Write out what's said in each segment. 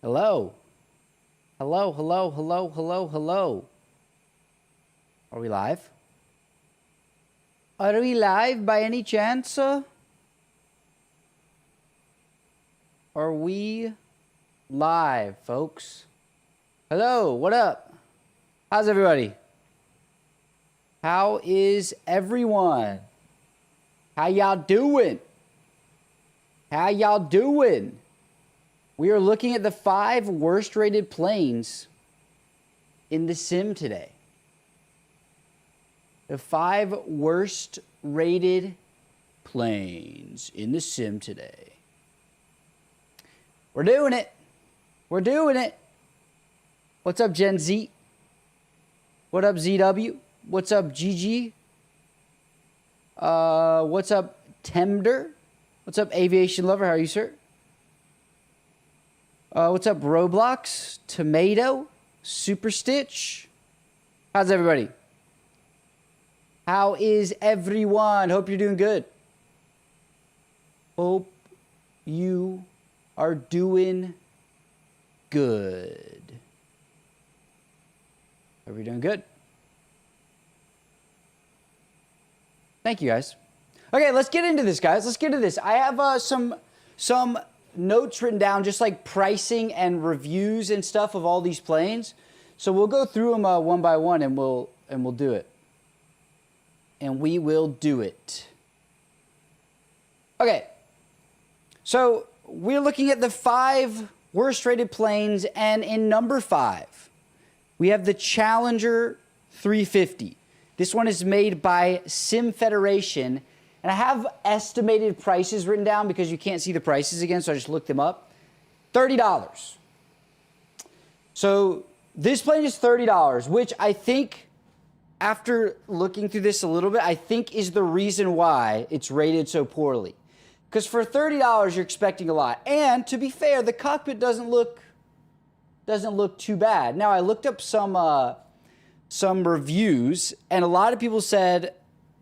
Hello. Hello, hello, hello, hello, hello. Are we live? Are we live by any chance? Are we live, folks? Hello, what up? How's everybody? How is everyone? How y'all doing? How y'all doing? We are looking at the 5 worst rated planes in the sim today. The 5 worst rated planes in the sim today. We're doing it. We're doing it. What's up, Gen Z? What up, ZW? What's up, GG? What's up, Temder? What's up, Aviation Lover? How are you, sir? What's up, Roblox? Tomato? Super Stitch? How's everybody? How is everyone? Hope you're doing good. Hope you are doing good. Hope you're doing good. Thank you, guys. Okay, let's get into this, guys. Let's get into this. I have some notes written down, just like pricing and reviews and stuff of all these planes. So we'll go through them one by one, and we'll do it. And we will do it. Okay. So we're looking at the 5 worst rated planes, and in number 5, we have the Challenger 350. This one is made by Sim Federation, and I have estimated prices written down because you can't see the prices again, so I just looked them up. $30. So this plane is $30, which I think, after looking through this a little bit, I think is the reason why it's rated so poorly. Because for $30, you're expecting a lot. And to be fair, the cockpit doesn't look too bad. Now, I looked up some reviews, and a lot of people said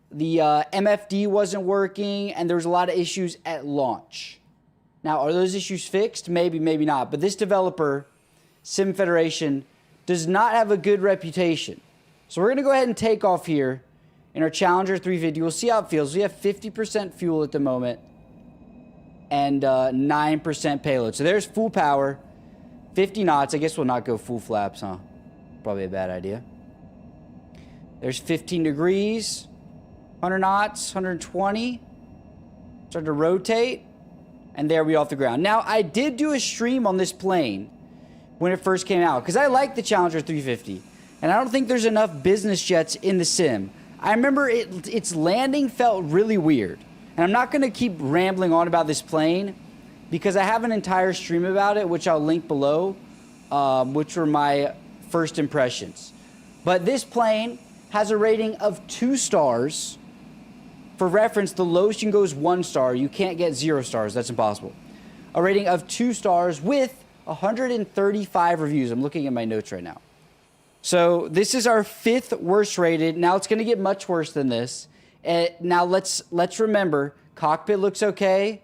the MFD wasn't working, and there was a lot of issues at launch. Now, are those issues fixed? Maybe, maybe not. But this developer, Sim Federation, does not have a good reputation. So we're going to go ahead and take off here in our Challenger 350. We'll see how it feels. We have 50% fuel at the moment and 9% payload. So there's full power, 50 knots. I guess we'll not go full flaps, huh? Probably a bad idea. There's 15 degrees, 100 knots, 120. Start to rotate, and there we are off the ground. Now, I did do a stream on this plane when it first came out, because I like the Challenger 350, and I don't think there's enough business jets in the sim. I remember its landing felt really weird, and I'm not going to keep rambling on about this plane, because I have an entire stream about it, which I'll link below, which were my first impressions. But this plane has a rating of 2 stars. For reference, the lowest you can go is 1 star. You can't get 0 stars. That's impossible. A rating of 2 stars with 135 reviews. I'm looking at my notes right now. So this is our 5th worst rated. Now it's going to get much worse than this. Now let's remember, cockpit looks okay,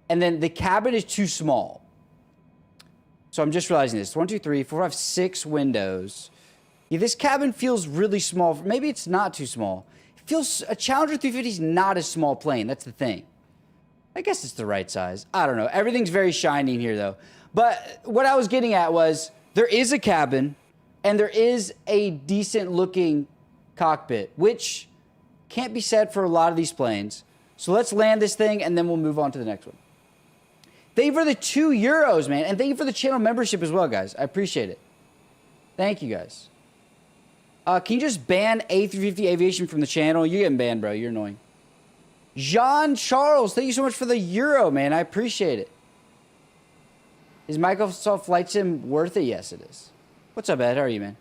and then the cabin is too small. So I'm just realizing this. 1, 2, 3, 4, 5, 6 windows. Yeah, this cabin feels really small. Maybe it's not too small. It feels, a Challenger 350 is not a small plane. That's the thing. I guess it's the right size. I don't know. Everything's very shiny in here, though. But what I was getting at was, there is a cabin, and there is a decent-looking cockpit, which can't be said for a lot of these planes. So let's land this thing, and then we'll move on to the next one. Thank you for the €2, man. And thank you for the channel membership as well, guys. I appreciate it. Thank you, guys. Can you just ban A350 Aviation from the channel? You're getting banned, bro. You're annoying. Jean Charles, thank you so much for the €, man. I appreciate it. Is Microsoft Flight Sim worth it? Yes, it is. What's up, Ed? How are you, man?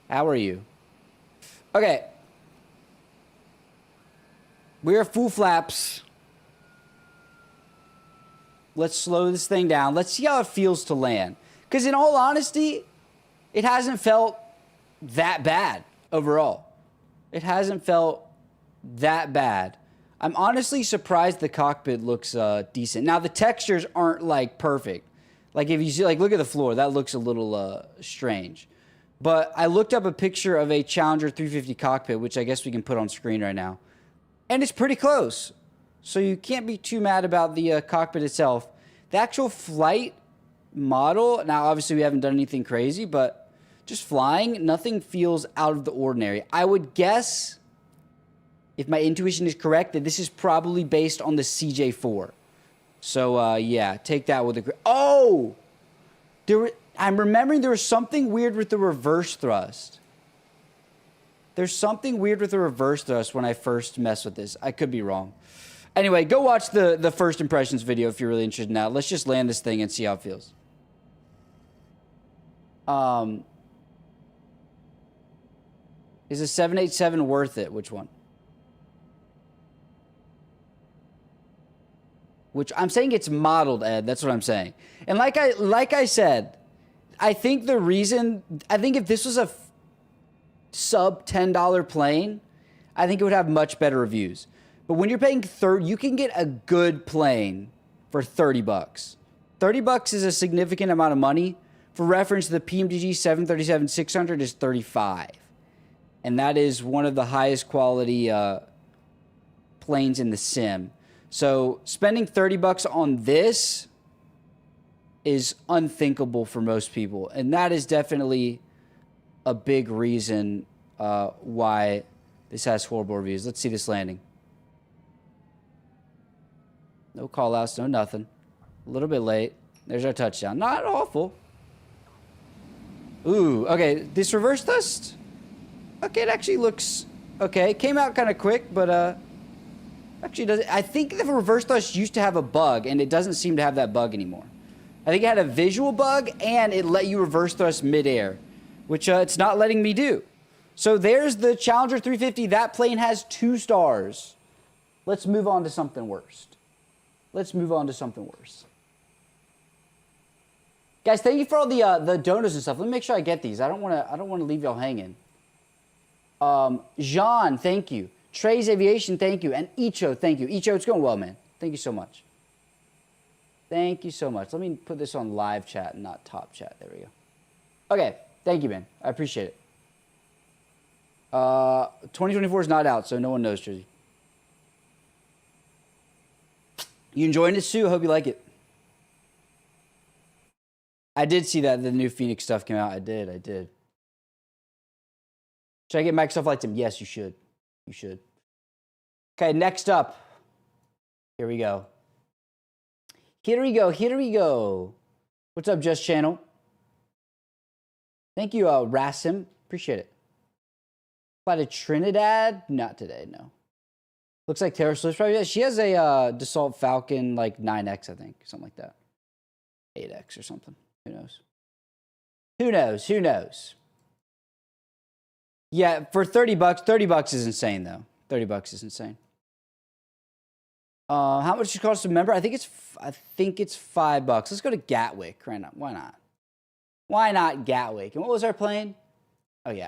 How are you? Okay. We are full flaps. Let's slow this thing down. Let's see how it feels to land. Because in all honesty, it hasn't felt that bad overall. It hasn't felt that bad. I'm honestly surprised the cockpit looks decent. Now the textures aren't like perfect. Like if you see, like look at the floor, that looks a little strange. But I looked up a picture of a Challenger 350 cockpit, which I guess we can put on screen right now, and it's pretty close. So you can't be too mad about the cockpit itself. The actual flight model, now obviously we haven't done anything crazy, but just flying, nothing feels out of the ordinary. I would guess, if my intuition is correct, that this is probably based on the CJ4. So, yeah, take that with a... Oh! I'm remembering there was something weird with the reverse thrust. There's something weird with the reverse thrust when I first messed with this. I could be wrong. Anyway, go watch the first impressions video if you're really interested in that. Let's just land this thing and see how it feels. Is a 787 worth it? Which one? Which I'm saying it's modeled, Ed. That's what I'm saying. And like I said, I think if this was a sub $10 plane, I think it would have much better reviews. But when you're paying you can get a good plane for $30. $30 is a significant amount of money. For reference, the PMDG 737-600 is $35. And that is one of the highest quality planes in the sim. So spending $30 on this is unthinkable for most people. And that is definitely a big reason why this has horrible reviews. Let's see this landing. No call outs, no nothing. A little bit late. There's our touchdown. Not awful. Ooh, okay. This reverse thrust? Okay, it actually looks okay. It came out kind of quick, but actually doesn't. I think the reverse thrust used to have a bug, and it doesn't seem to have that bug anymore. I think it had a visual bug, and it let you reverse thrust midair, which it's not letting me do. So there's the Challenger 350. That plane has 2 stars. Let's move on to something worse. Let's move on to something worse. Guys, thank you for all the donuts and stuff. Let me make sure I get these. I don't want to leave y'all hanging. Jean, thank you. Trey's Aviation, thank you. And Icho, thank you. Icho, it's going well, man. Thank you so much. Thank you so much. Let me put this on live chat and not top chat. There we go. Okay. Thank you, man. I appreciate it. 2024 is not out, so no one knows, Jersey. You enjoying it, Sue? I hope you like it. I did see that the new Phoenix stuff came out. I did. Should I get Microsoft Flight Sim? Yes, you should. You should. Okay, next up. Here we go. Here we go. What's up, Just Channel? Thank you, Rasim. Appreciate it. Fly to Trinidad? Not today, no. Looks like Taylor Swift probably. She has a Dassault Falcon like 9X, I think. Something like that. 8X or something. Who knows? Who knows? Yeah, for $30, $30 is insane though. $30 is insane. How much does it cost to member? I think it's $5. Let's go to Gatwick. Why not? Why not Gatwick? And what was our plane? Oh yeah,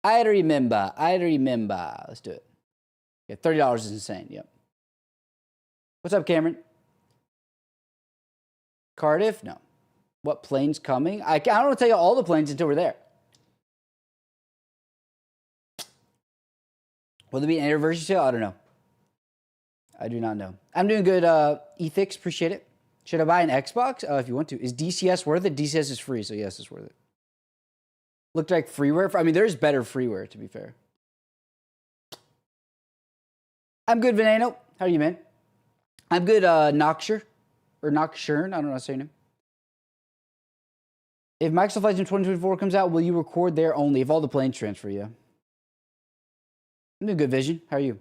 I remember. I remember. Let's do it. Yeah, $30 is insane. Yep. What's up, Cameron? Cardiff? No. What plane's coming? I don't want to tell you all the planes until we're there. Will there be an anniversary sale? I don't know. I do not know. I'm doing good, Ethix. Appreciate it. Should I buy an Xbox? If you want to. Is DCS worth it? DCS is free, so yes, it's worth it. Looked like freeware. I mean, there's better freeware, to be fair. I'm good, Veneno. How are you, man? I'm good, Noxure. Or Nocturne. I don't know how to say your name. If Microsoft Flight Sim 2024 comes out, will you record there only? If all the planes transfer, yeah. I'm doing good, Vision. How are you?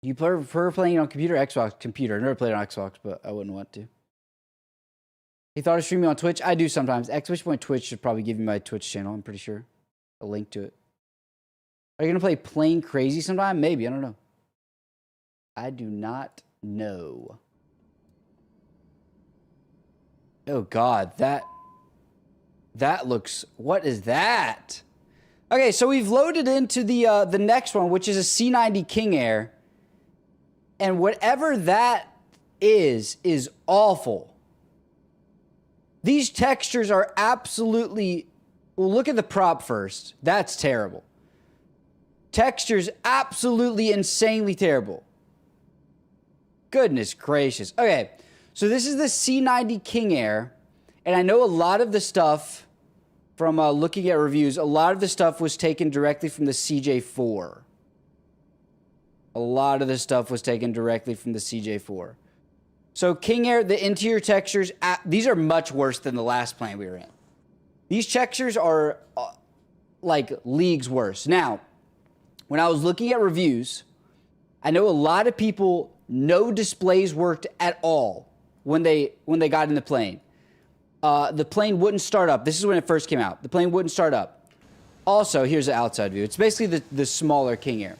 Do you prefer playing on computer or Xbox? Computer. I never played on Xbox, but I wouldn't want to. You thought of streaming on Twitch? I do sometimes. Twitch should probably give you my Twitch channel, I'm pretty sure. A link to it. Are you going to play Plane Crazy sometime? Maybe. I don't know. I do not know. Oh, God. That looks... What is that? Okay, so we've loaded into the next one, which is a C90 King Air. And whatever that is awful. These textures are absolutely... Well, look at the prop first. That's terrible. Textures absolutely insanely terrible. Goodness gracious. Okay, so this is the C90 King Air. And I know a lot of the stuff from looking at reviews, a lot of the stuff was taken directly from the CJ4. A lot of the stuff was taken directly from the CJ4. So King Air, the interior textures, these are much worse than the last plane we were in. These textures are like leagues worse. Now, when I was looking at reviews, I know a lot of people, no displays worked at all when they got in the plane. The plane wouldn't start up. This is when it first came out. The plane wouldn't start up. Also, here's the outside view. It's basically the smaller King Air.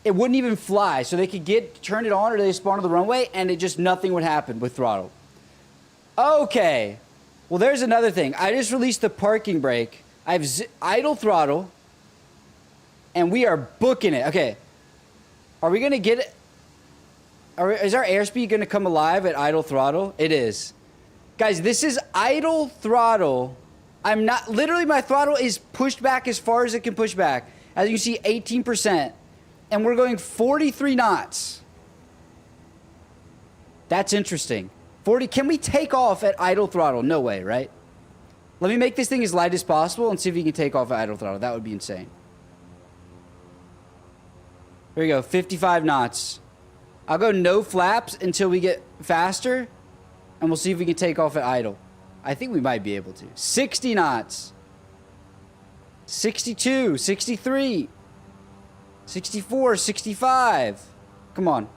It wouldn't even fly, so they could turn it on or they spawn on the runway, and nothing would happen with throttle. Okay. Well, there's another thing. I just released the parking brake. I have idle throttle, and we are booking it. Okay. Are we going to get it? Is our airspeed going to come alive at idle throttle? It is. Guys, this is idle throttle. I'm not... Literally, my throttle is pushed back as far as it can push back. As you see, 18%. And we're going 43 knots. That's interesting. 40... Can we take off at idle throttle? No way, right? Let me make this thing as light as possible and see if we can take off at idle throttle. That would be insane. Here we go. 55 knots. I'll go no flaps until we get faster. And we'll see if we can take off at idle. I think we might be able to. 60 knots. 62, 63, 64, 65. Come on.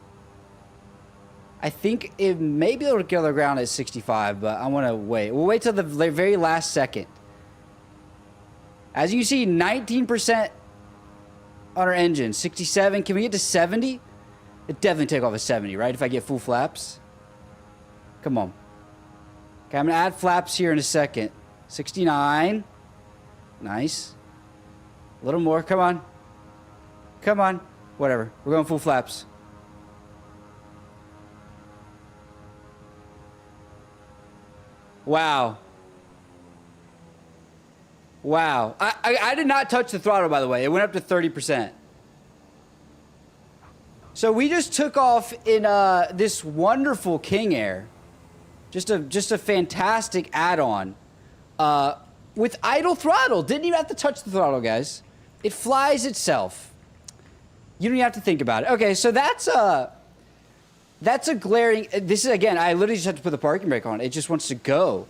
I think it may be able to get on the ground at 65, but I want to wait. We'll wait till the very last second. As you see, 19% on our engine. 67. Can we get to 70? It definitely take off at 70, right? If I get full flaps. Come on. Okay, I'm going to add flaps here in a second. 69. Nice. A little more. Come on. Come on. Whatever. We're going full flaps. Wow. Wow. I did not touch the throttle, by the way. It went up to 30%. So we just took off in this wonderful King Air. Just a fantastic add-on. With idle throttle. Didn't even have to touch the throttle, guys. It flies itself. You don't even have to think about it. Okay, so that's a glaring... This is, again, I literally just have to put the parking brake on. It just wants to go.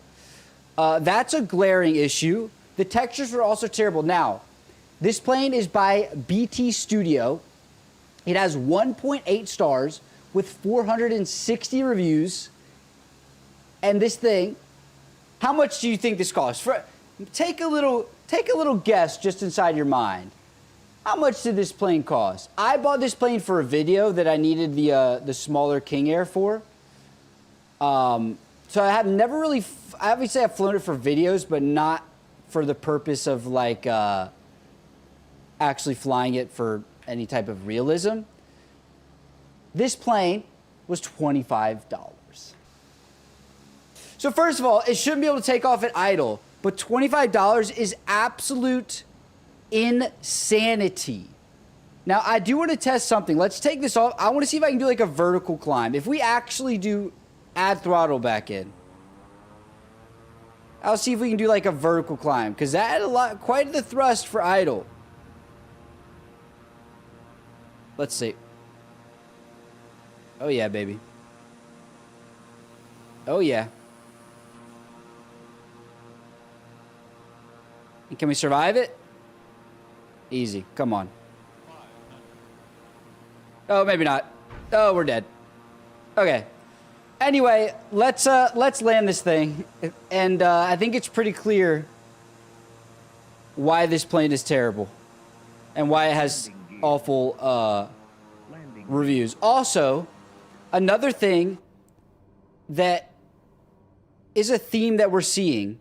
That's a glaring issue. The textures were also terrible. Now, this plane is by BT Studio. It has 1.8 stars with 460 reviews. And this thing, how much do you think this costs? Take a little guess just inside your mind. How much did this plane cost? I bought this plane for a video that I needed the smaller King Air for. So I have never really... Obviously, I've flown it for videos, but not for the purpose of, like, actually flying it for any type of realism. This plane was $25. So first of all, it shouldn't be able to take off at idle, but $25 is absolute insanity. Now, I do want to test something. Let's take this off. I want to see if I can do like a vertical climb. If we actually do add throttle back in, I'll see if we can do like a vertical climb, because that had quite the thrust for idle. Let's see. Oh yeah, baby. Oh yeah. And can we survive it? Easy. Come on. Oh, maybe not. Oh, we're dead. Okay. Anyway, let's land this thing, and I think it's pretty clear why this plane is terrible, and why it has awful reviews. Also, another thing that is a theme that we're seeing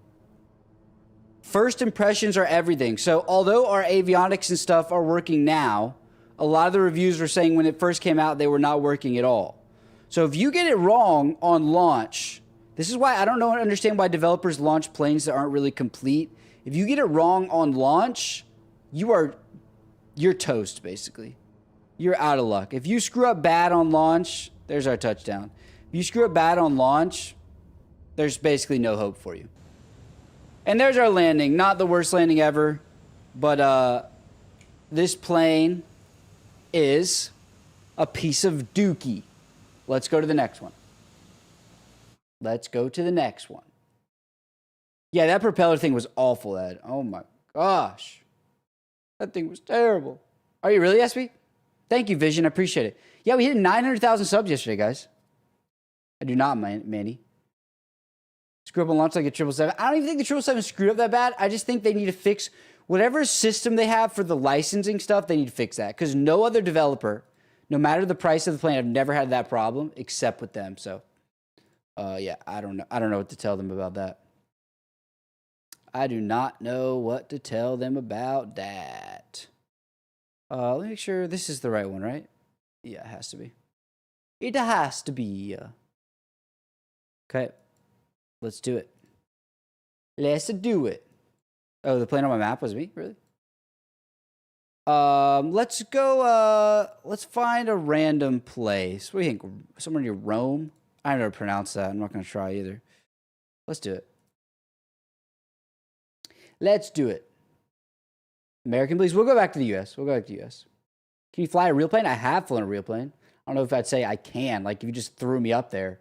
first impressions are everything. So although our avionics and stuff are working now, a lot of the reviews were saying when it first came out, they were not working at all. So if you get it wrong on launch, this is why I don't understand why developers launch planes that aren't really complete. If you get it wrong on launch, you're toast, basically. You're out of luck. If you screw up bad on launch, there's our touchdown. If you screw up bad on launch, there's basically no hope for you. And there's our landing. Not the worst landing ever, but this plane is a piece of dookie. Let's go to the next one. Let's go to the next one. Yeah, that propeller thing was awful, Ed. Oh my gosh. That thing was terrible. Are you really, SB? Thank you, Vision. I appreciate it. Yeah, we hit 900,000 subs yesterday, guys. I do not, Manny. Screw up on launch like a 777. I don't even think the 777 screwed up that bad. I just think they need to fix whatever system they have for the licensing stuff. They need to fix that because no other developer, no matter the price of the plane, I've never had that problem except with them. So, yeah, I don't know. I don't know what to tell them about that. I do not know what to tell them about that. Let me make sure this is the right one, right? Yeah, it has to be. It has to be. Okay. Let's do it. Let's do it. Oh, the plane on my map was me? Really? Let's go, let's find a random place. What do you think? Somewhere near Rome? I don't know how to pronounce that. I'm not going to try either. Let's do it. Let's do it. American, please. We'll go back to the U.S. We'll go back to the U.S. Can you fly a real plane? I have flown a real plane. I don't know if I'd say I can. Like, if you just threw me up there.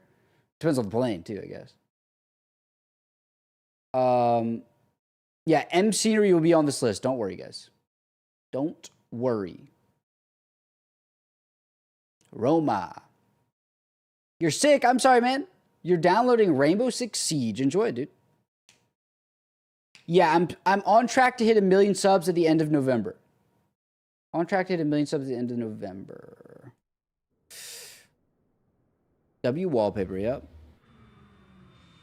Depends on the plane, too, I guess. Yeah, M Scenery will be on this list. Don't worry, guys. Don't worry. Roma. You're sick. I'm sorry, man. You're downloading Rainbow Six Siege. Enjoy it, dude. Yeah, I'm on track to hit 1 million subs at the end of November. On track to hit 1 million subs at the end of November. W wallpaper, yep.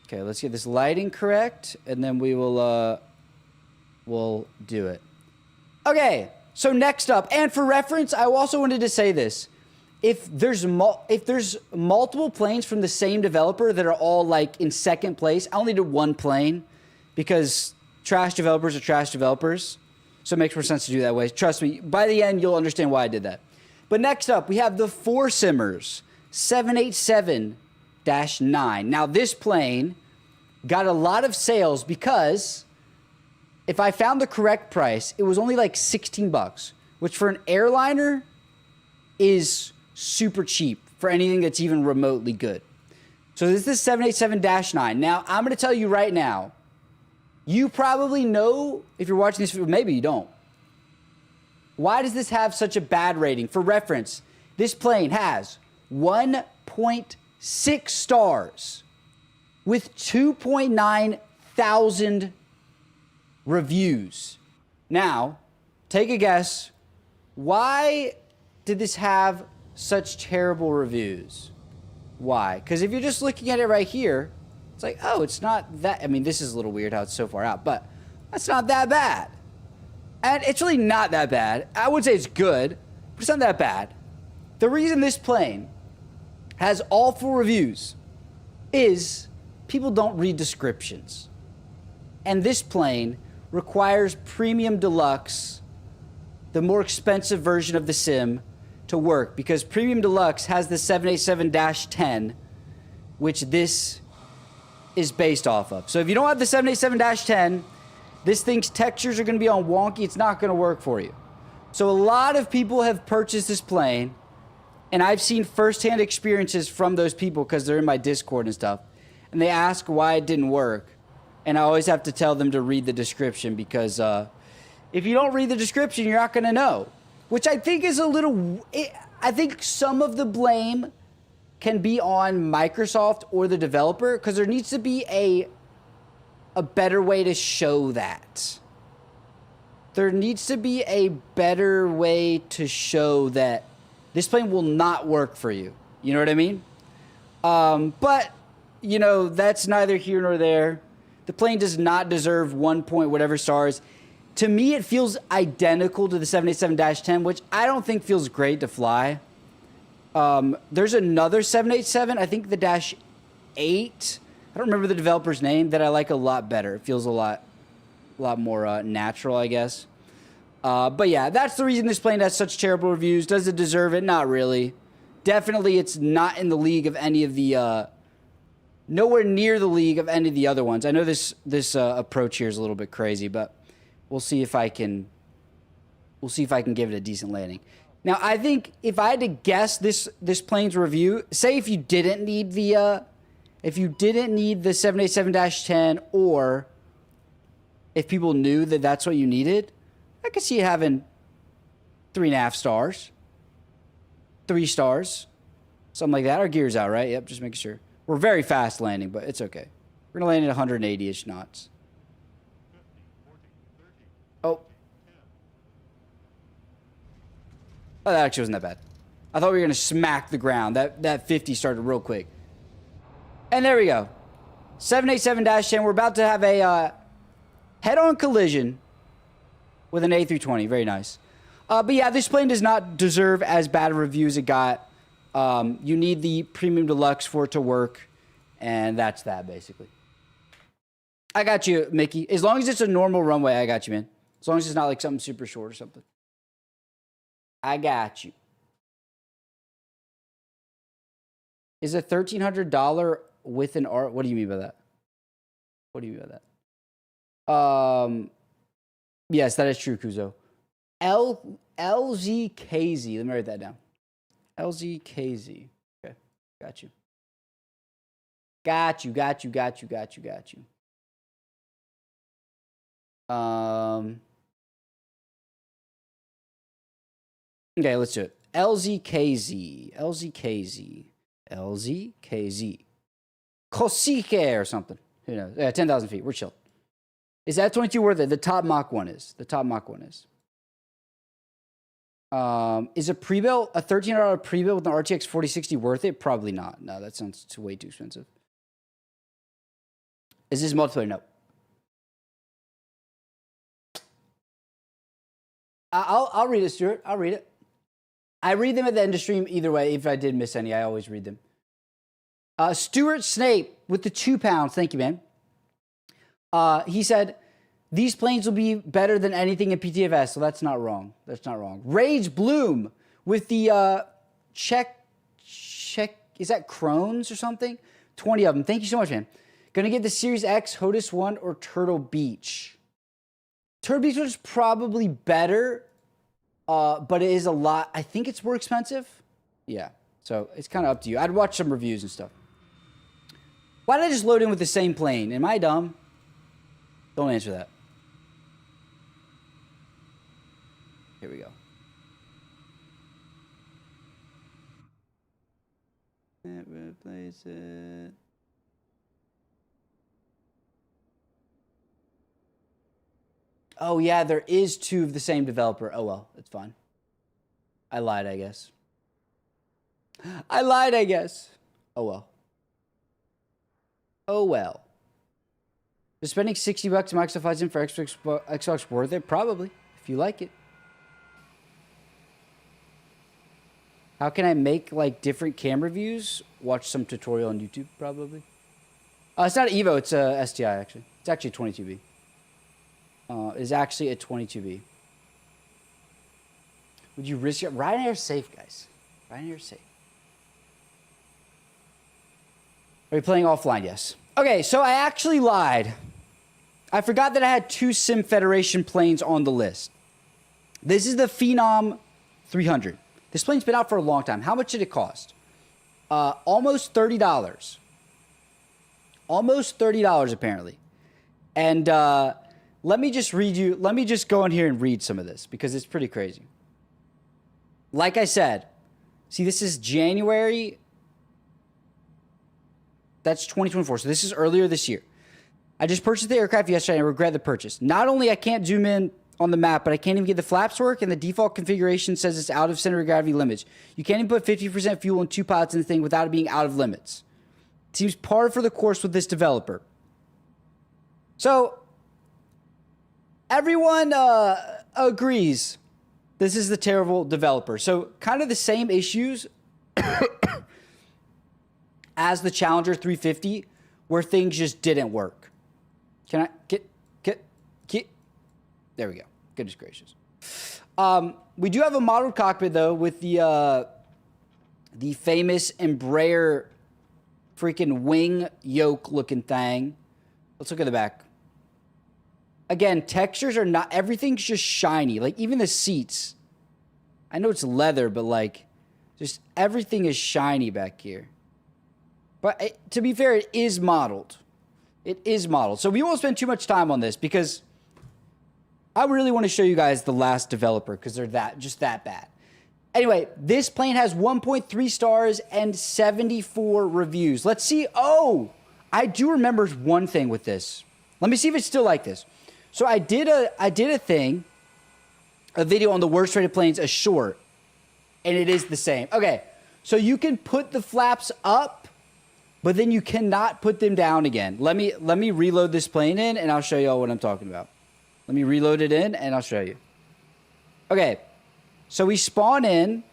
Okay, let's get this lighting correct, and then we will we'll do it. Okay, so next up, and for reference, I also wanted to say this. If there's multiple planes from the same developer that are all like in second place, I only did one plane because trash developers are trash developers. So it makes more sense to do that way. Trust me, by the end, you'll understand why I did that. But next up, we have the Four Simmers 787-9. Now, this plane got a lot of sales because if I found the correct price, it was only like 16 bucks, which for an airliner is super cheap for anything that's even remotely good. So this is the 787-9. Now, I'm going to tell you right now, you probably know if you're watching this video, maybe you don't. Why does this have such a bad rating? For reference, this plane has 1.6 stars with 2.9 thousand reviews. Now, take a guess. Why did this have such terrible reviews? Why? Because if you're just looking at it right here, it's like, oh, it's not that. I mean, this is a little weird how it's so far out, but that's not that bad. And it's really not that bad. I would say it's good, but it's not that bad. The reason this plane has awful reviews is people don't read descriptions. And this plane requires Premium Deluxe, the more expensive version of the sim, to work because Premium Deluxe has the 787-10, which this is based off of. So if you don't have the 787-10, this thing's textures are going to be on wonky. It's not going to work for you. So a lot of people have purchased this plane, and I've seen firsthand experiences from those people because they're in my Discord and stuff, and they ask why it didn't work, and I always have to tell them to read the description because if you don't read the description, you're not going to know, which I think is a little... I think some of the blame can be on Microsoft or the developer because there needs to be a better way to show that. There needs to be a better way to show that this plane will not work for you. You know what I mean? But, you know, that's neither here nor there. The plane does not deserve 1 point whatever stars. To me, it feels identical to the 787-10, which I don't think feels great to fly. There's another 787, I think the -8. I don't remember the developer's name, that I like a lot better. It feels a lot more natural, I guess. But yeah, that's the reason this plane has such terrible reviews. Does it deserve it? Not really. Definitely, it's not in the league of any of the, nowhere near the league of any of the other ones. I know this approach here is a little bit crazy, but we'll see if I can give it a decent landing. Now, I think if I had to guess this plane's review, say if you didn't need the 787-10, or if people knew that that's what you needed, I could see it having 3.5 stars, 3 stars, something like that. Our gear's out, right? Yep, just making sure. We're very fast landing, but it's okay. We're gonna land at 180-ish knots. Oh, that actually wasn't that bad. I thought we were gonna smack the ground. That 50 started real quick. And there we go. 787-10. We're about to have a head-on collision with an A320. Very nice. But yeah, this plane does not deserve as bad a review as it got. You need the Premium Deluxe for it to work. And that's that, basically. I got you, Mickey. As long as it's a normal runway, I got you, man. As long as it's not like something super short or something. I got you. Is a $1,300 with an R? What do you mean by that? What do you mean by that? Yes, that is true, Kuzo. LZKZ. Let me write that down. LZKZ. Okay, got you. Got you. Okay, let's do it. LZKZ. Kosike or something. Who knows? Yeah, 10,000 feet. We're chill. Is that 22 worth it? The top Mach 1 is. Is a pre-built, a $1,300 pre-built with an RTX 4060 worth it? Probably not. No, that sounds way too expensive. Is this multiplayer? No. I'll read it, Stuart. I'll read it. I read them at the end of stream either way. If I did miss any, I always read them. Stuart Snape with the 2 pounds. Thank you, man. He said, these planes will be better than anything in PTFS. So that's not wrong. Rage Bloom with the check. Is that Crohn's or something? 20 of them. Thank you so much, man. Gonna get the Series X, HOTUS 1, or Turtle Beach. Turtle Beach was probably better, but it is a lot. I think it's more expensive. Yeah, so it's kind of up to you. I'd watch some reviews and stuff. Why did I just load in with the same plane? Am I dumb? Don't answer that. Here we go. Replace it. Oh, yeah, there is 2 of the same developer. Oh, well, it's fine. I lied, I guess. Oh, well. Is spending $60 in Microsoft Flight Sim for Xbox worth it? Probably, if you like it. How can I make, like, different camera views? Watch some tutorial on YouTube, probably. It's not an Evo, it's a STI, actually. It's actually a 22B. Is actually a 22B. Would you risk it? Ryanair's safe, guys. Ryanair's safe. Are you playing offline? Yes. Okay, so I actually lied. I forgot that I had 2 Sim Federation planes on the list. This is the Phenom 300. This plane's been out for a long time. How much did it cost? Almost $30. Almost $30, apparently. And let me just go in here and read some of this because it's pretty crazy. Like I said, see, this is January. That's 2024. So this is earlier this year. I just purchased the aircraft yesterday and I regret the purchase. Not only I can't zoom in on the map, but I can't even get the flaps work, and the default configuration says it's out of center of gravity limits. You can't even put 50% fuel and 2 pilots in the thing without it being out of limits. It seems par for the course with this developer. So everyone agrees this is the terrible developer. So kind of the same issues as the Challenger 350 where things just didn't work. Can I get there we go. Goodness gracious. We do have a modeled cockpit though with the famous Embraer freaking wing yoke looking thing. Let's look at the back. Again, textures are not, everything's just shiny. Like even the seats. I know it's leather, but like just everything is shiny back here. But to be fair, it is modeled. It is modeled. So we won't spend too much time on this because I really want to show you guys the last developer because they're just that bad. Anyway, this plane has 1.3 stars and 74 reviews. Let's see. Oh, I do remember one thing with this. Let me see if it's still like this. So I did a video on the worst rated planes, a short, and it is the same. Okay, so you can put the flaps up, but then you cannot put them down again. Let me reload this plane in, and I'll show you all what I'm talking about. Let me reload it in, and I'll show you. Okay, so we spawn in.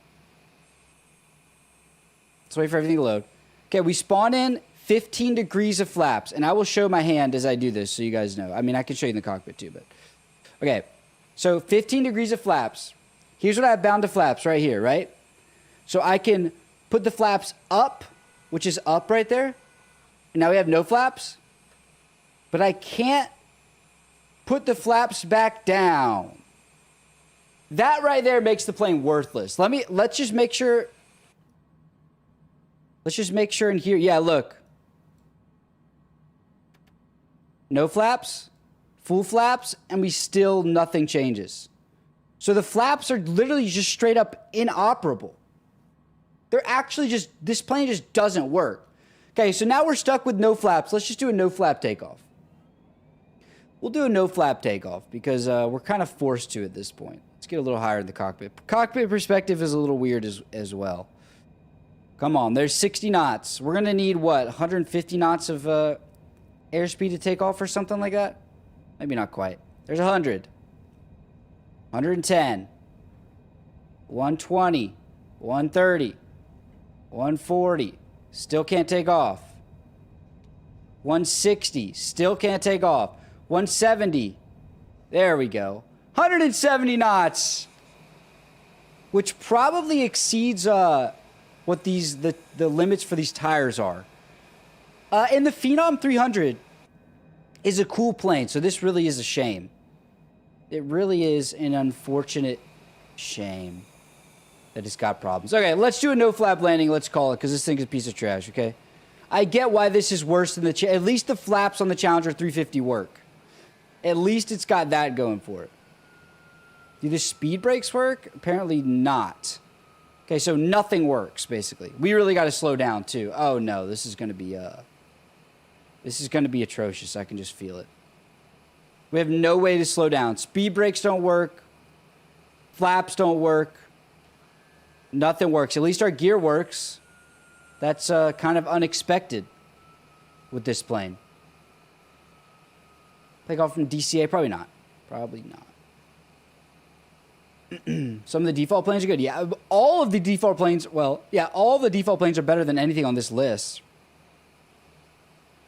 Let's wait for everything to load. Okay, we spawn in 15 degrees of flaps, and I will show my hand as I do this so you guys know. I mean, I can show you in the cockpit too, but... Okay, so 15 degrees of flaps. Here's what I have bound to flaps right here, right? So I can put the flaps up, which is up right there. And now we have no flaps. But I can't put the flaps back down. That right there makes the plane worthless. Let's just make sure. Let's just make sure in here. Yeah, look. No flaps, full flaps, and nothing changes. So the flaps are literally just straight up inoperable. They're actually just, this plane just doesn't work. Okay, so now we're stuck with no flaps. Let's just do a no flap takeoff. We'll do a no flap takeoff because we're kind of forced to at this point. Let's get a little higher in the cockpit. Cockpit perspective is a little weird as well. Come on, there's 60 knots. We're going to need, what, 150 knots of airspeed to take off or something like that? Maybe not quite. There's 100. 110. 120. 130. 140. Still can't take off. 160. Still can't take off. 170. There we go. 170 knots. Which probably exceeds what the limits for these tires are. And the Phenom 300 is a cool plane, so this really is a shame. It really is an unfortunate shame that it's got problems. Okay, let's do a no flap landing, let's call it, because this thing is a piece of trash, okay? I get why this is worse than at least the flaps on the Challenger 350 work. At least it's got that going for it. Do the speed brakes work? Apparently not. Okay, so nothing works, basically. We really got to slow down, too. Oh, no, this is going to be atrocious. I can just feel it. We have no way to slow down. Speed brakes don't work. Flaps don't work. Nothing works. At least our gear works. That's kind of unexpected with this plane. Take off from DCA? Probably not. Probably not. Some of the default planes are good. Yeah, all of the default planes, well, yeah, all of the default planes are better than anything on this list.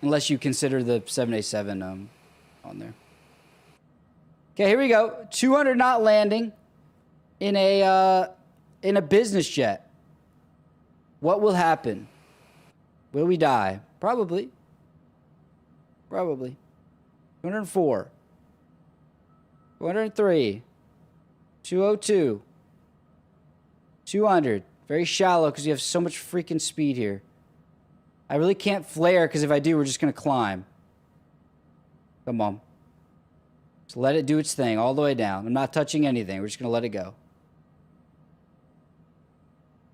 Unless you consider the 787 on there. Okay, here we go. 200 knot landing in a business jet. What will happen? Will we die? Probably. Probably. 204. 203. 202. 200. Very shallow because you have so much freaking speed here. I really can't flare because if I do, we're just going to climb. Come on. Just let it do its thing all the way down. I'm not touching anything. We're just going to let it go.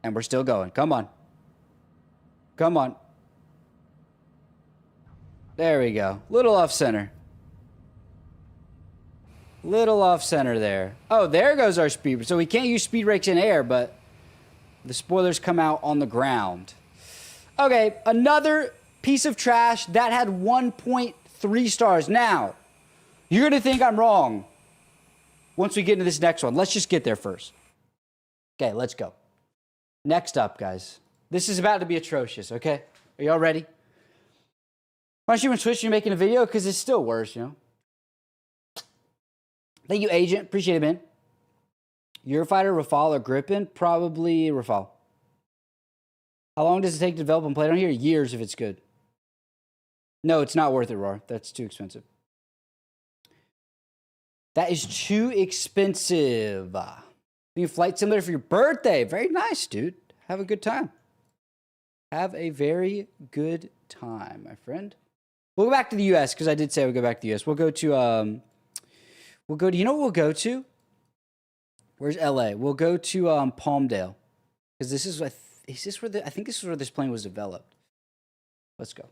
And we're still going. Come on. Come on. There we go. Little off center. Little off center there. Oh, there goes our speed. So we can't use speed brakes in air, but the spoilers come out on the ground. Okay, another piece of trash that had 1.3 3 stars. Now, you're going to think I'm wrong once we get into this next one. Let's just get there first. Okay, let's go. Next up, guys. This is about to be atrocious, okay? Are y'all ready? Why don't you on Twitch you're making a video? Because it's still worse, you know? Thank you, Agent. Appreciate it, man. Eurofighter, Rafale, or Gripen? Probably Rafale. How long does it take to develop and play it on here? Years if it's good. No, it's not worth it, Roar. That's too expensive. That is too expensive. Being Flight Simulator for your birthday. Very nice, dude. Have a good time. Have a very good time, my friend. We'll go back to the U.S. because I did say we'll go back to the U.S. We'll go to, you know what we'll go to? Where's L.A.? We'll go to Palmdale because this is, I think this is where this plane was developed. Let's go.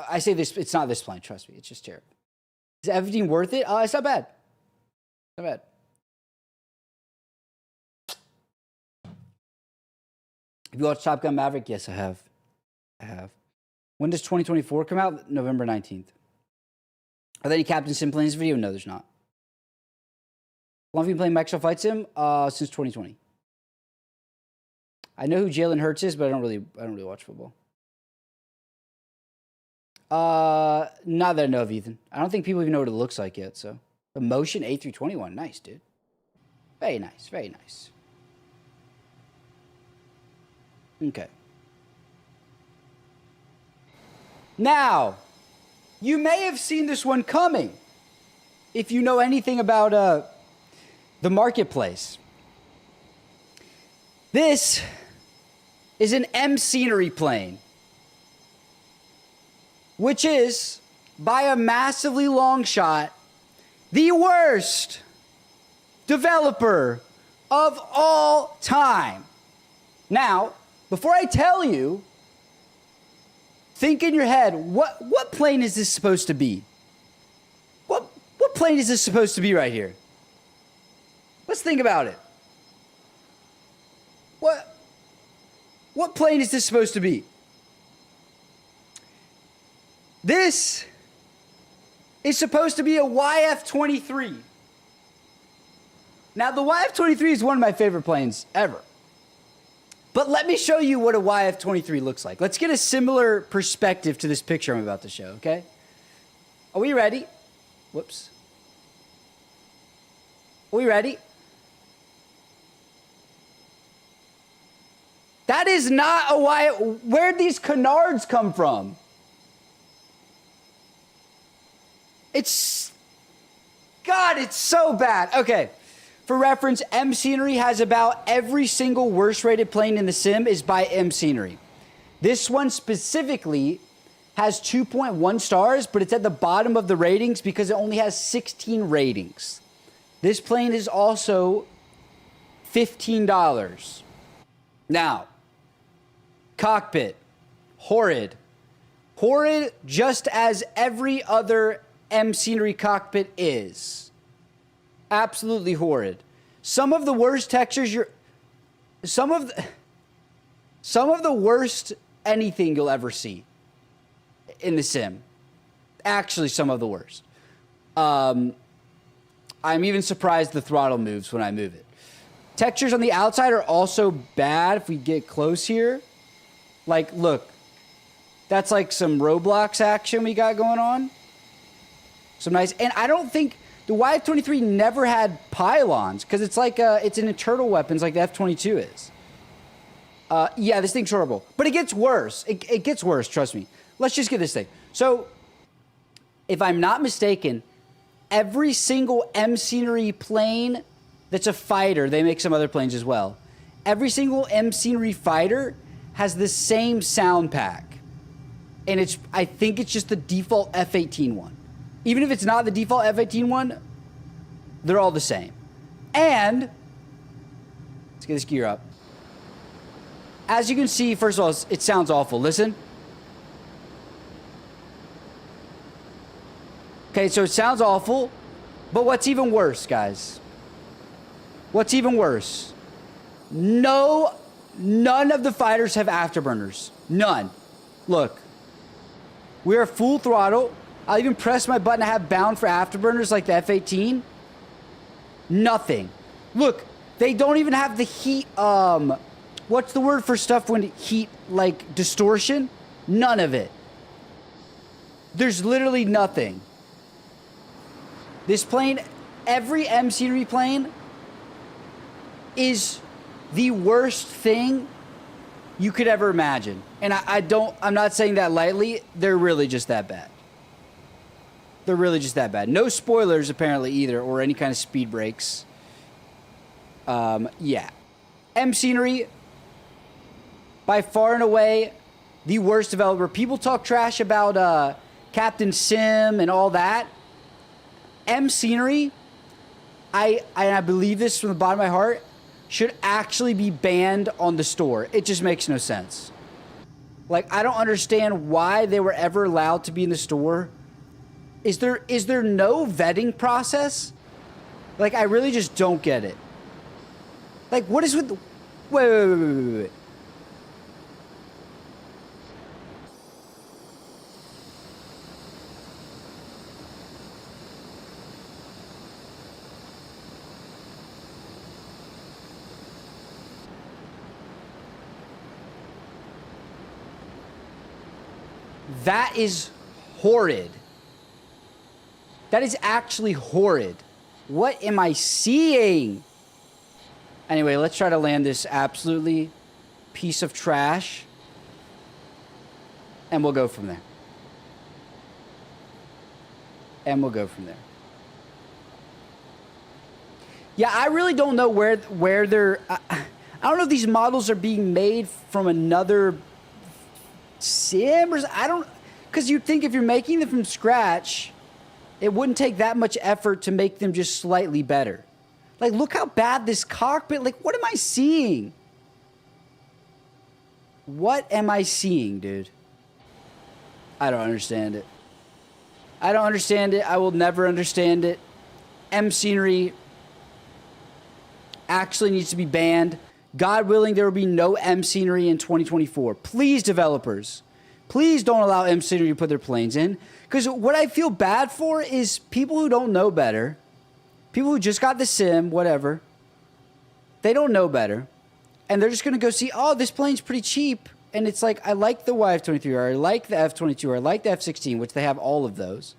I say this, it's not this plane, trust me. It's just terrible. Is everything worth it? It's not bad. Not bad. Have you watched Top Gun Maverick? Yes, I have. When does 2024 come out? November 19th. Are there any Captain Sim playing this video? No, there's not. How long have you been playing Microsoft Flight Sim? Since 2020. I know who Jalen Hurts is, but I don't really watch football. Not that I know of, Ethan. I don't think people even know what it looks like yet, so. The Motion A321. Nice, dude. Very nice, very nice. Okay. Now, you may have seen this one coming if you know anything about the marketplace. This is an M Scenery plane, which is, by a massively long shot, the worst developer of all time. Now, before I tell you, think in your head, what plane is this supposed to be? What plane is this supposed to be right here? Let's think about it. What plane is this supposed to be? This is supposed to be a YF-23. Now, the YF-23 is one of my favorite planes ever. But let me show you what a YF-23 looks like. Let's get a similar perspective to this picture I'm about to show, okay? Are we ready? Whoops. Are we ready? That is not a YF. Where'd these canards come from? God, it's so bad. Okay. For reference, M Scenery has about every single worst rated plane in the sim is by M Scenery. This one specifically has 2.1 stars, but it's at the bottom of the ratings because it only has 16 ratings. This plane is also $15. Now, cockpit, horrid. Horrid just as every other M Scenery cockpit is. Absolutely horrid. Some of the worst textures some of the worst anything you'll ever see in the sim. Actually, some of the worst. I'm even surprised the throttle moves when I move it. Textures on the outside are also bad if we get close here. Like, look. That's like some Roblox action we got going on. Some nice, and I don't think the YF-23 never had pylons because it's like it's an internal weapons like the F-22 is. Yeah, this thing's horrible, but it gets worse. It gets worse. Trust me. Let's just get this thing. So, if I'm not mistaken, every single M Scenery plane that's a fighter, they make some other planes as well. Every single M Scenery fighter has the same sound pack, and I think it's just the default F-18 one. Even if it's not the default F-18 one, they're all the same. And, let's get this gear up. As you can see, first of all, it sounds awful. Listen. Okay, so it sounds awful, but what's even worse, guys? What's even worse? None of the fighters have afterburners. None. Look. We are full throttle. I'll even press my button to have bound for afterburners like the F-18. Nothing. Look, they don't even have the heat, what's the word for stuff when heat, like, distortion? None of it. There's literally nothing. This plane, every M scenery plane is the worst thing you could ever imagine. And I'm not saying that lightly. They're really just that bad. They're really just that bad. No spoilers apparently either, or any kind of speed brakes. Yeah. M scenery, by far and away, the worst developer. People talk trash about Captain Sim and all that. M scenery, I believe this from the bottom of my heart, should actually be banned on the store. It just makes no sense. Like, I don't understand why they were ever allowed to be in the store. Is there no vetting process? Like, I really just don't get it. Like, what is with the... Wait. That is horrid. That is actually horrid. What am I seeing? Anyway, let's try to land this absolutely piece of trash. And we'll go from there. Yeah, I really don't know where they're... I don't know if these models are being made from another sim or... I don't... Because you'd think if you're making them from scratch, it wouldn't take that much effort to make them just slightly better. Like, look how bad this cockpit... Like, what am I seeing? What am I seeing, dude? I don't understand it. I don't understand it. I will never understand it. M scenery actually needs to be banned. God willing, there will be no M scenery in 2024. Please, developers. Please don't allow M scenery to put their planes in. Because what I feel bad for is people who don't know better. People who just got the sim, whatever. They don't know better. And they're just going to go see, oh, this plane's pretty cheap. And it's like, I like the YF-23, or I like the F-22, or I like the F-16, which they have all of those.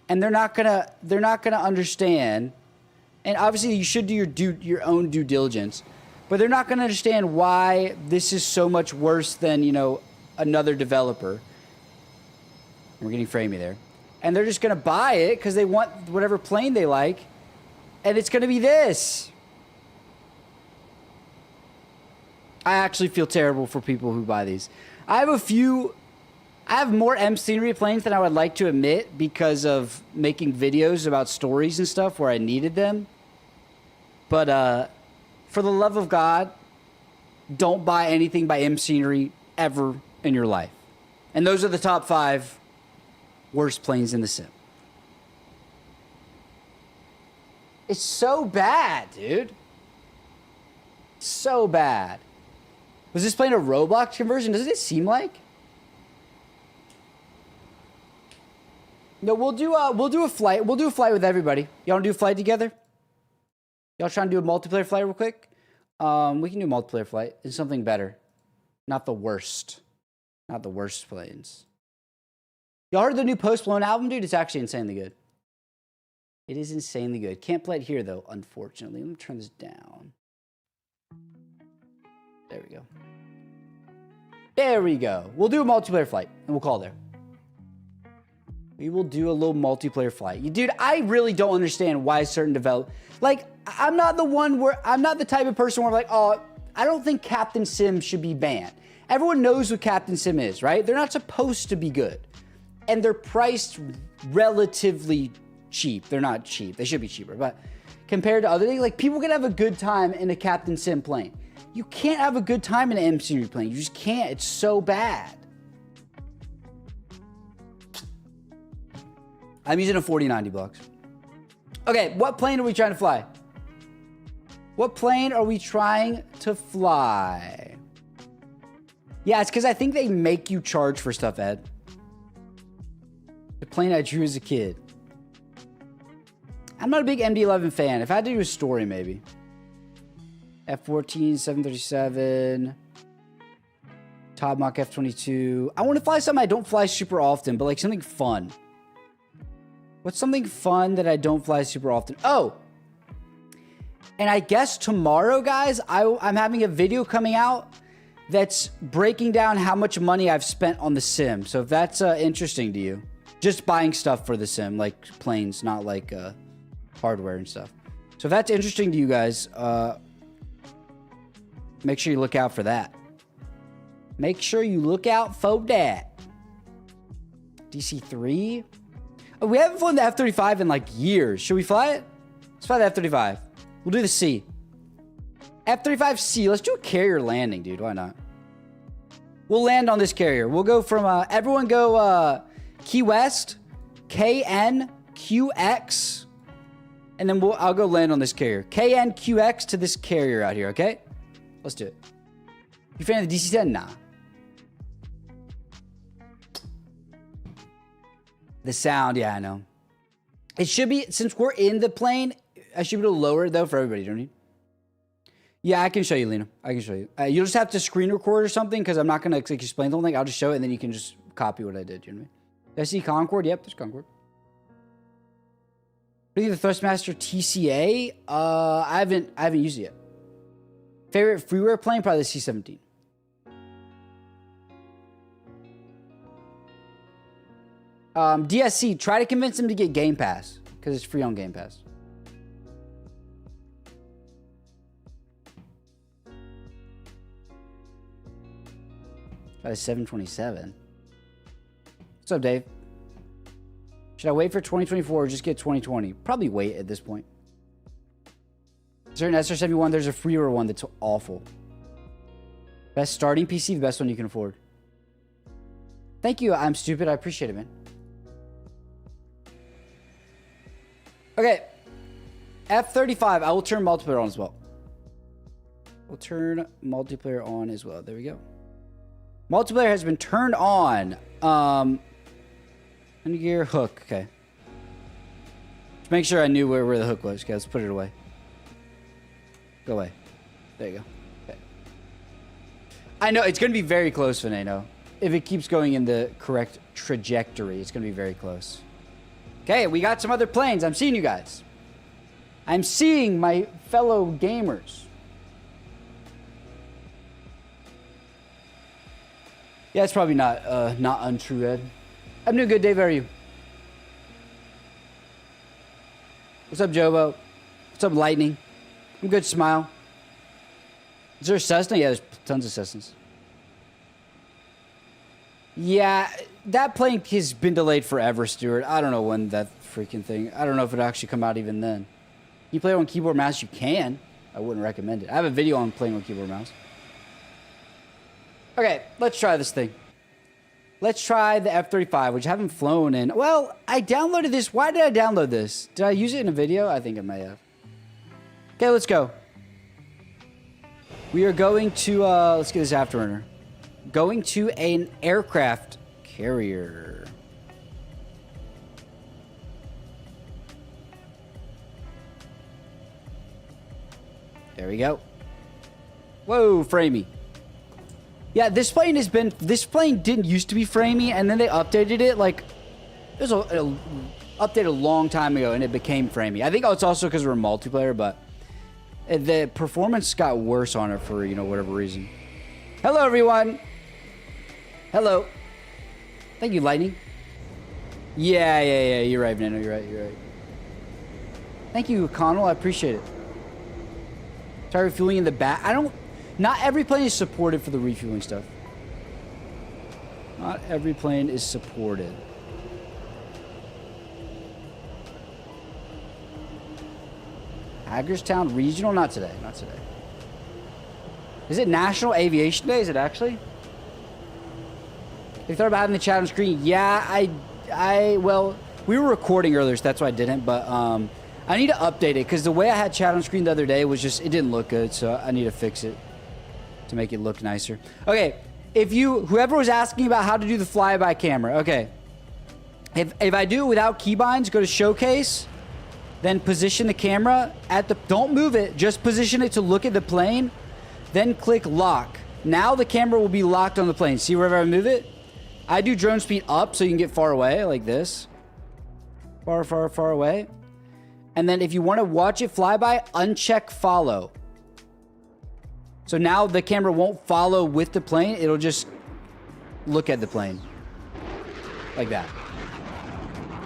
And they're not gonna understand. And obviously, you should do your own due diligence. But they're not gonna understand why this is so much worse than, you know, another developer. We're getting framey there. And they're just gonna buy it because they want whatever plane they like. And it's gonna be this. I actually feel terrible for people who buy these. I have more M scenery planes than I would like to admit because of making videos about stories and stuff where I needed them. But for the love of God, don't buy anything by M scenery ever in your life. And those are the top 5 worst planes in the sim. It's so bad, dude. So bad. Was this plane a Roblox conversion? Doesn't it seem like? No, we'll do a flight. We'll do a flight with everybody. Y'all want to do a flight together? Y'all trying to do a multiplayer flight real quick? We can do a multiplayer flight. It's something better. Not the worst. Not the worst planes. Y'all heard the new Post Malone album, dude? It's actually insanely good. It is insanely good. Can't play it here, though, unfortunately. Let me turn this down. There we go. There we go. We'll do a multiplayer flight, and we'll call there. We will do a little multiplayer flight. Dude, I really don't understand why certain Like, I'm not the type of person where I'm like, oh, I don't think Captain Sim should be banned. Everyone knows what Captain Sim is, right? They're not supposed to be good. And they're priced relatively cheap. They're not cheap. They should be cheaper. But compared to other things, like, people can have a good time in a Captain Sim plane. You can't have a good time in an M series plane. You just can't. It's so bad. I'm using a 4090 box. Okay, what plane are we trying to fly? What plane are we trying to fly? Yeah, it's because I think they make you charge for stuff, Ed. The plane I drew as a kid. I'm not a big MD-11 fan. If I had to do a story, maybe. F-14, 737. Top Mach F-22. I want to fly something I don't fly super often, but like something fun. What's something fun that I don't fly super often? Oh! And I guess tomorrow, guys, I'm having a video coming out that's breaking down how much money I've spent on the sim. So if that's interesting to you. Just buying stuff for the sim, like planes, not like hardware and stuff. So if that's interesting to you guys, make sure you look out for that. Make sure you look out for that. DC-3. Oh, we haven't flown the F-35 in like years. Should we fly it? Let's fly the F-35. We'll do the C. F-35C. Let's do a carrier landing, dude. Why not? We'll land on this carrier. We'll go from, everyone go, Key West, KNQX, and then I'll go land on this carrier. KNQX to this carrier out here, okay? Let's do it. You fan of the DC-10? Nah. The sound, yeah, I know. It should be, since we're in the plane, I should be able to lower it, though, for everybody, don't you? Yeah, I can show you, Lena. I can show you. You'll just have to screen record or something, because I'm not going to like, explain the whole thing. I'll just show it, and then you can just copy what I did, you know what I mean? Did I see Concorde? Yep, there's Concorde. What do you think of the Thrustmaster TCA? I haven't used it yet. Favorite freeware plane? Probably the C-17. DSC, try to convince him to get Game Pass, because it's free on Game Pass. Try the 727. What's up, Dave? Should I wait for 2024 or just get 2020? Probably wait at this point. Is there an SR-71? There's a freeware one that's awful. Best starting PC, the best one you can afford. Thank you, I'm stupid. I appreciate it, man. Okay. F-35. I will turn multiplayer on as well. We'll turn multiplayer on as well. There we go. Multiplayer has been turned on. Gear hook. Okay. Just make sure I knew where the hook was. Okay, let's put it away. Go away. There you go. Okay. I know it's going to be very close, Veneno. If it keeps going in the correct trajectory, it's going to be very close. Okay, we got some other planes. I'm seeing you guys. I'm seeing my fellow gamers. Yeah, it's probably not untrue, Ed. I'm doing good, Dave. How are you? What's up, Jobo? What's up, Lightning? I'm good, Smile. Is there a Cessna? Yeah, there's tons of Cessnas. Yeah, that plane has been delayed forever, Stuart. I don't know when that freaking thing... I don't know if it'll actually come out even then. You play on keyboard mouse? You can. I wouldn't recommend it. I have a video on playing on keyboard mouse. Okay, let's try this thing. Let's try the F-35, which I haven't flown in. Well, I downloaded this. Why did I download this? Did I use it in a video? I think I may have. Okay, let's go. We are going to... let's get this afterburner. Going to an aircraft carrier. There we go. Whoa, framey. Yeah, this plane has been... This plane didn't used to be framey, and then they updated it, like... It was updated a long time ago, and it became framey. I think it's also because we're multiplayer, but... The performance got worse on it for, you know, whatever reason. Hello, everyone! Hello. Thank you, Lightning. Yeah, you're right, Nano, you're right. Thank you, Connell, I appreciate it. Try refueling in the back. Not every plane is supported for the refueling stuff. Not every plane is supported. Hagerstown Regional? Not today. Not today. Is it National Aviation Day? Is it actually? You thought about having the chat on screen? Yeah, well, we were recording earlier, so that's why I didn't, but I need to update it, because the way I had chat on screen the other day was just, it didn't look good, so I need to fix it to make it look nicer. Okay, whoever was asking about how to do the flyby camera, okay. If I do it without keybinds, go to showcase, then position the camera at the, don't move it, just position it to look at the plane, then click lock. Now the camera will be locked on the plane. See wherever I move it? I do drone speed up so you can get far away, like this. Far, far, far away. And then if you want to watch it fly by, uncheck follow. So now the camera won't follow with the plane. It'll just look at the plane. Like that.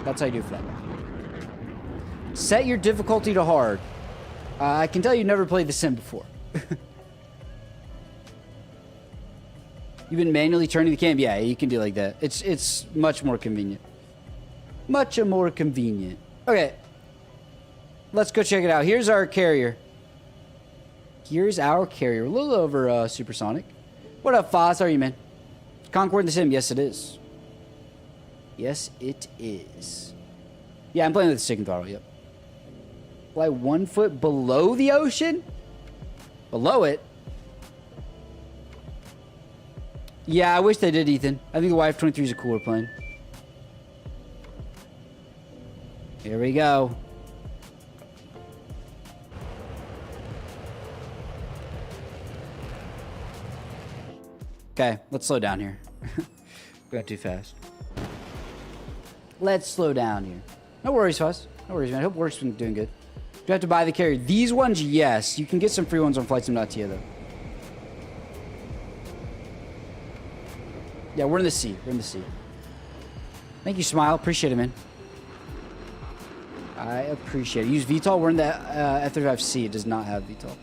That's how you do flyby. Set your difficulty to hard. I can tell you've never played the sim before. You've been manually turning the cam? Yeah, you can do like that. It's much more convenient. Much more convenient. Okay. Let's go check it out. Here's our carrier. Here's our carrier. A little over supersonic. What up, Foz? How are you, man? Concord in the sim? Yes, it is. Yes, it is. Yeah, I'm playing with the stick and throttle, yep. Fly 1 foot below the ocean? Below it? Yeah, I wish they did, Ethan. I think the YF-23 is a cooler plane. Here we go. Okay, let's slow down here. Got too fast. Let's slow down here. No worries, Fuss. No worries, man. I hope work's been doing good. Do you have to buy the carrier? These ones, yes. You can get some free ones on flightsim.to, though. Yeah, we're in the sea. We're in the sea. Thank you, Smile. Appreciate it, man. I appreciate it. Use VTOL. We're in the F-35C. It does not have VTOL.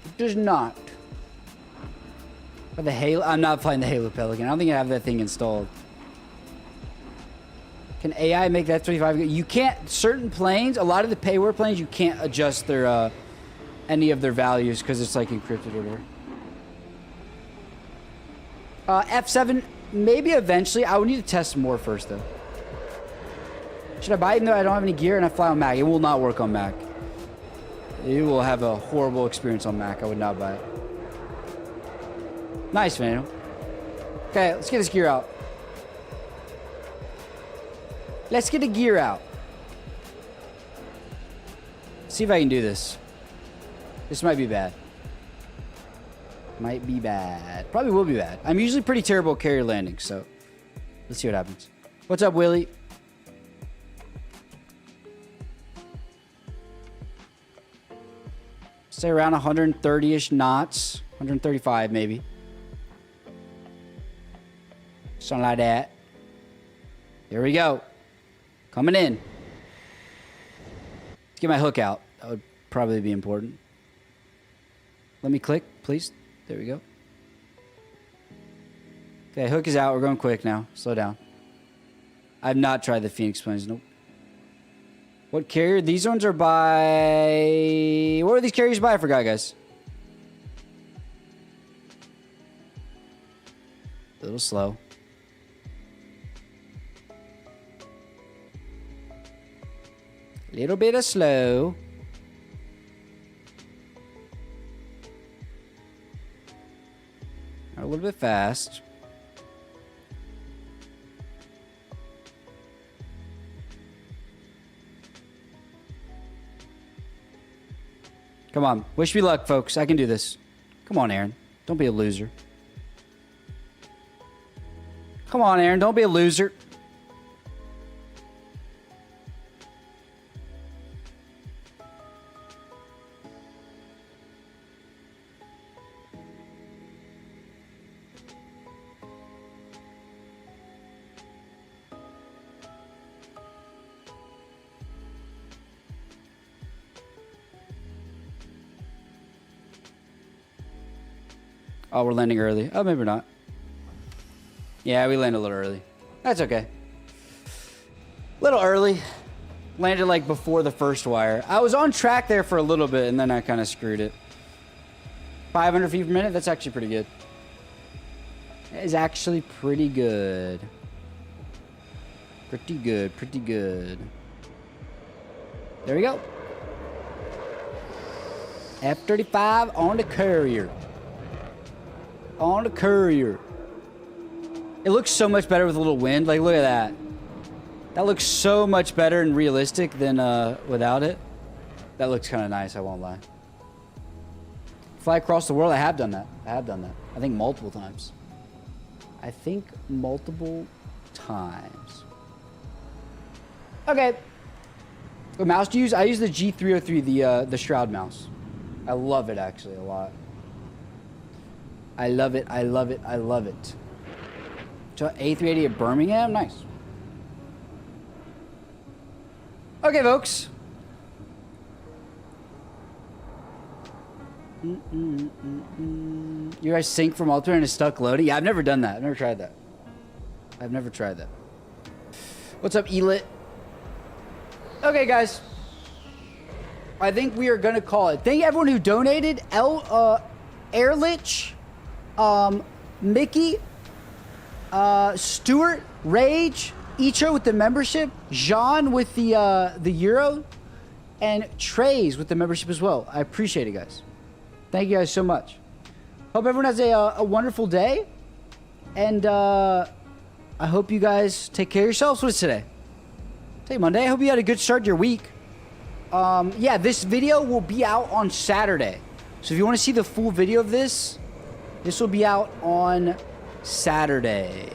It does not. But the Halo... I'm not flying the Halo Pelican. I don't think I have that thing installed. Can AI make that F-35? You can't... Certain planes, a lot of the payware planes, you can't adjust their... any of their values because it's like encrypted or whatever. F7, maybe eventually. I would need to test more first, though. Should I buy it even though I don't have any gear and I fly on Mac? It will not work on Mac. You will have a horrible experience on Mac. I would not buy it. Nice, man. Okay, let's get this gear out. Let's get the gear out. See if I can do this. This might be bad. Might be bad. Probably will be bad. I'm usually pretty terrible at carrier landing, so let's see what happens. What's up, Willie? Say around 130-ish knots. 135, maybe. Something like that. Here we go. Coming in. Let's get my hook out. That would probably be important. Let me click, please. There we go. Okay, hook is out. We're going quick now. Slow down. I've not tried the Phoenix planes. Nope. What carrier? These ones are by... What are these carriers by? I forgot, guys. A little slow. A little bit of slow. A little bit fast. Come on. Wish me luck, folks. I can do this. Come on, Aaron. Don't be a loser. Come on, Aaron. Don't be a loser. Oh, we're landing early. Oh, maybe not. Yeah, we landed a little early. That's okay. Little early. Landed like before the first wire. I was on track there for a little bit and then I kind of screwed it. 500 feet per minute? That's actually pretty good. That is actually pretty good. Pretty good, pretty good. There we go. F-35 on the courier. On the courier. It looks so much better with a little wind. Like, look at that. That looks so much better and realistic than without it. That looks kind of nice, I won't lie. Fly across the world, I have done that. I think multiple times. Okay. What mouse do you use? I use the G303, the Shroud mouse. I love it actually a lot. I love it. So A380 at Birmingham, nice. Okay, folks. You guys sync from multiplayer and it's stuck loading? Yeah, I've never done that. I've never tried that. What's up, Elit? Okay, guys. I think we are gonna call it. Thank you everyone who donated. Airlich, Mickey, Stuart, Rage, Icho with the membership, Jean with the Euro, and Trays with the membership as well. I appreciate it, guys. Thank you guys so much. Hope everyone has a wonderful day, and I hope you guys take care of yourselves. What is today? Today Monday. I hope you had a good start to your week. Yeah, this video will be out on Saturday. So if you want to see the full video of this, this will be out on Saturday.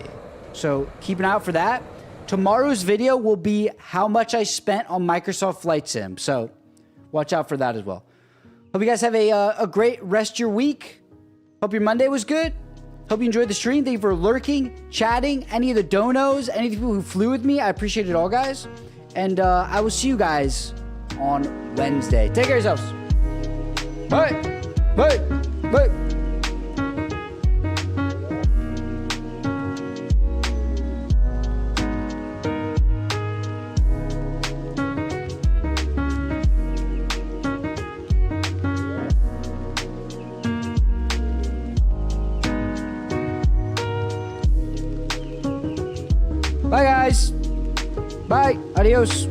So keep an eye out for that. Tomorrow's video will be how much I spent on Microsoft Flight Sim. So watch out for that as well. Hope you guys have a great rest of your week. Hope your Monday was good. Hope you enjoyed the stream. Thank you for lurking, chatting, any of the donos, any of the people who flew with me. I appreciate it all, guys. And I will see you guys on Wednesday. Take care of yourselves. Bye. Bye. Bye. Bye, guys. Bye. Adios.